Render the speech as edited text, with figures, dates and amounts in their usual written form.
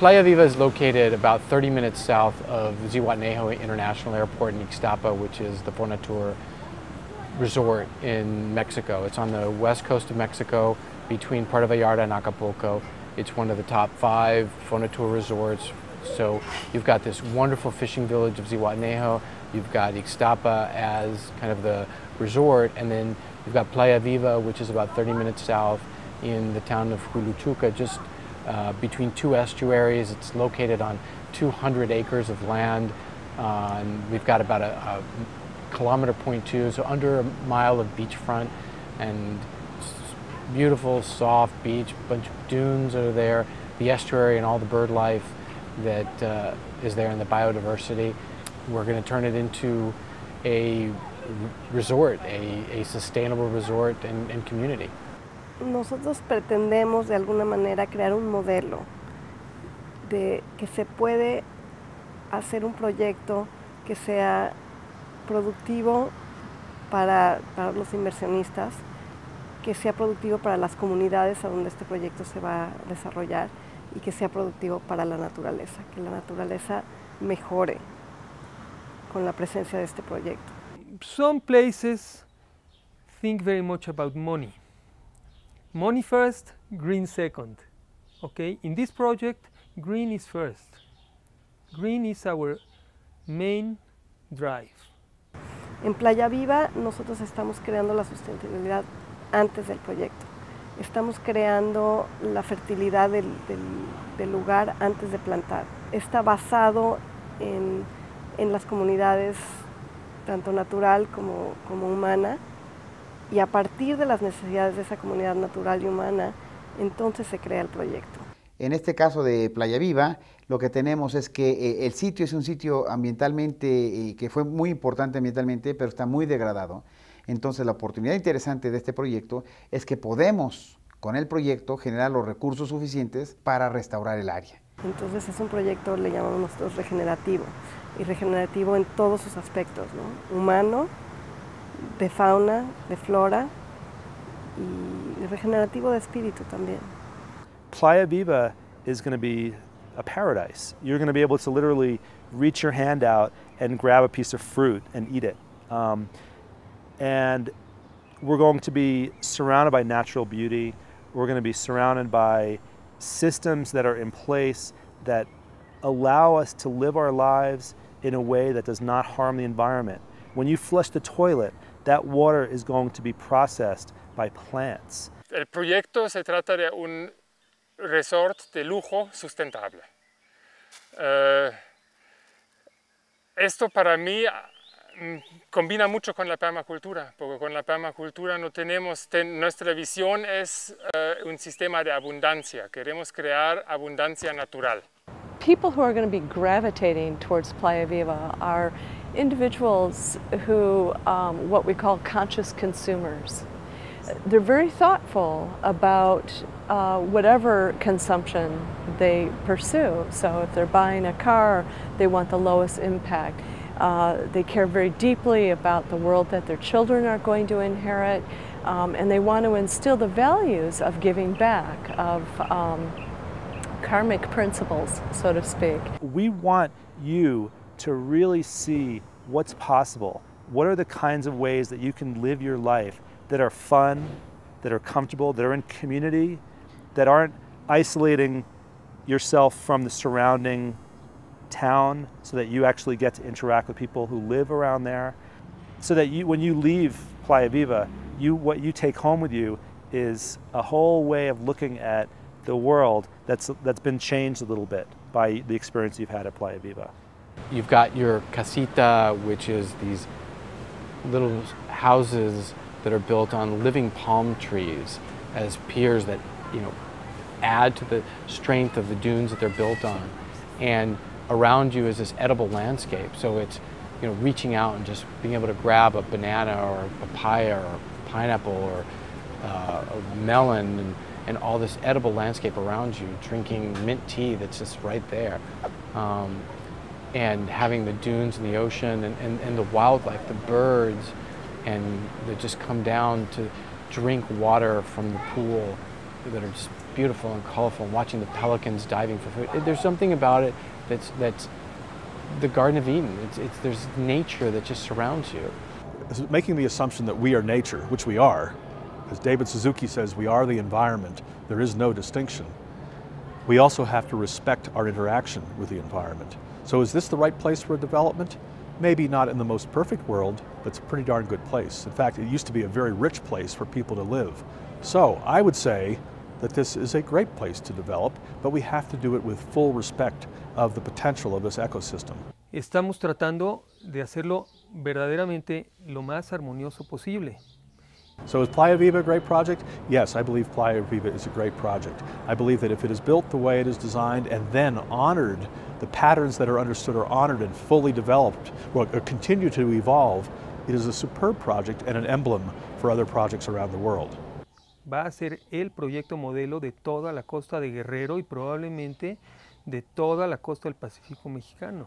Playa Viva is located about 30 minutes south of Zihuatanejo International Airport in Ixtapa, which is the Fornatur resort in Mexico. It's on the west coast of Mexico between Puerto Vallarta and Acapulco. It's one of the top 5 Fornatur resorts. So you've got this wonderful fishing village of Zihuatanejo, you've got Ixtapa as kind of the resort, and then you've got Playa Viva, which is about 30 minutes south in the town of Huiluchuca, just between 2 estuaries. It's located on 200 acres of land, and we've got about a kilometer 0.2, so under a mile of beachfront, and beautiful soft beach, bunch of dunes are there, the estuary and all the bird life that is there, and the biodiversity. We're going to turn it into a resort, a sustainable resort and community. Nosotros pretendemos de alguna manera crear un modelo de que se puede hacer un proyecto que sea productivo para los inversionistas, que sea productivo para las comunidades a donde este proyecto se va a desarrollar y que sea productivo para la naturaleza, que la naturaleza mejore con la presencia de este proyecto. Some places think very much about money. Money first, green second. Okay? In this project, green is first. Green is our main drive. En Playa Viva nosotros estamos creando la sustentabilidad antes del proyecto. Estamos creando la fertilidad del lugar antes de plantar. Está basado en las comunidades, tanto natural como humana, y a partir de las necesidades de esa comunidad natural y humana, entonces se crea el proyecto. En este caso de Playa Viva, lo que tenemos es que el sitio es un sitio ambientalmente, que fue muy importante ambientalmente, pero está muy degradado. Entonces la oportunidad interesante de este proyecto es que podemos, con el proyecto, generar los recursos suficientes para restaurar el área. Entonces es un proyecto, le llamamos nosotros regenerativo, y regenerativo en todos sus aspectos, ¿no? Humano, de fauna, de flora, y regenerativo de espíritu también. Playa Viva is going to be a paradise. You're going to be able to literally reach your hand out and grab a piece of fruit and eat it. And we're going to be surrounded by natural beauty. We're going to be surrounded by systems that are in place that allow us to live our lives in a way that does not harm the environment. When you flush the toilet, that water is going to be processed by plants. El proyecto se trata de un resort de lujo sustentable. Esto para mí combina mucho con la permacultura, porque con la permacultura no tenemos, nuestra visión es un sistema de abundancia. Queremos crear abundancia natural. People who are going to be gravitating towards Playa Viva are individuals who, what we call conscious consumers. They're very thoughtful about whatever consumption they pursue. So if they're buying a car, they want the lowest impact. They care very deeply about the world that their children are going to inherit, and they want to instill the values of giving back, of karmic principles, so to speak. We want you to really see what's possible. What are the kinds of ways that you can live your life that are fun, that are comfortable, that are in community, that aren't isolating yourself from the surrounding town, so that you actually get to interact with people who live around there, so that you, when you leave Playa Viva, what you take home with you is a whole way of looking at the world that's been changed a little bit by the experience you've had at Playa Viva. You've got your casita, which is these little houses that are built on living palm trees as piers that, you know, add to the strength of the dunes that they're built on. And around you is this edible landscape. So it's, you know, reaching out and just being able to grab a banana or a papaya or a pineapple or a melon and all this edible landscape around you, drinking mint tea that's just right there. And having the dunes and the ocean and the wildlife, the birds, and they just come down to drink water from the pool that are just beautiful and colorful, and watching the pelicans diving for food. There's something about it that's the Garden of Eden. There's nature that just surrounds you. Making the assumption that we are nature, which we are, as David Suzuki says, we are the environment, there is no distinction. We also have to respect our interaction with the environment. So is this the right place for a development? Maybe not in the most perfect world, but it's a pretty darn good place. In fact, it used to be a very rich place for people to live. So I would say that this is a great place to develop, but we have to do it with full respect of the potential of this ecosystem. Estamos tratando de hacerlo verdaderamente lo más armonioso posible. So is Playa Viva a great project? Yes, I believe Playa Viva is a great project. I believe that if it is built the way it is designed and then honored, the patterns that are understood are honored and fully developed, or continue to evolve, it is a superb project and an emblem for other projects around the world. Va a ser el proyecto modelo de toda la costa de Guerrero y probablemente de toda la costa del Pacífico mexicano.